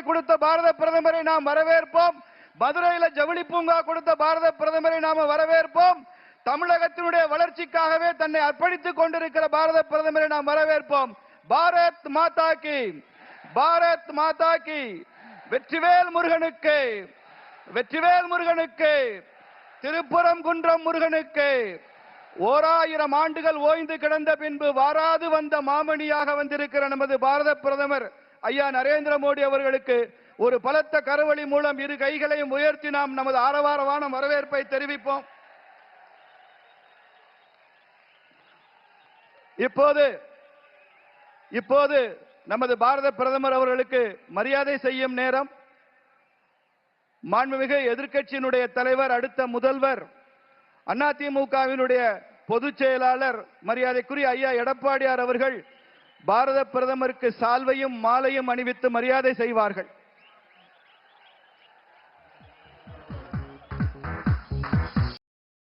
கொடுத்த பாரத பிரதமரை நாம் வரவேற்போம். மதுரையில ஜவுளி பூங்கா கொடுத்த பாரத பிரதமரை நாம வரவேற்போம். தமிழகத்தினுடைய வளர்ச்சிக்காகவே தன்னை அர்ப்பணித்துக் கொண்டிருக்கிற பாரத பிரதமரை நாம் வரவேற்போம். பாரத் மாதா கி, பாரத் மாதா கி. வெற்றிவேல் முருகனுக்கு, வெற்றிவேல் முருகனுக்கு, திருப்புறம் குன்றம் முருகனுக்கு. 1000 ஆண்டுகள் ஓய்ந்து கிடந்த பின்பு வாராது வந்த மாமணியாக வந்திருக்கிற நமது பாரத பிரதமர் ஐயா நரேந்திர மோடி அவர்களுக்கு ஒரு பலத்த கரவொலி மூலம் இரு கைகளையும் உயர்த்தி நாம் நமது ஆரவாரமான வரவேற்பை தெரிவிப்போம். இப்போது நமது பாரத பிரதமர் அவர்களுக்கு மரியாதை செய்யும் நேரம். மாண்புமிகு எதிர்க்கட்சியினுடைய தலைவர், அடுத்த முதல்வர், அதிமுகவினுடைய பொதுச் செயலாளர் மரியாதைக்குரிய ஐயா எடப்பாடியார் அவர்கள் பாரத பிரதமருக்கு சால்வையும் மாலையும் அணிவித்து மரியாதை செய்வார்கள்.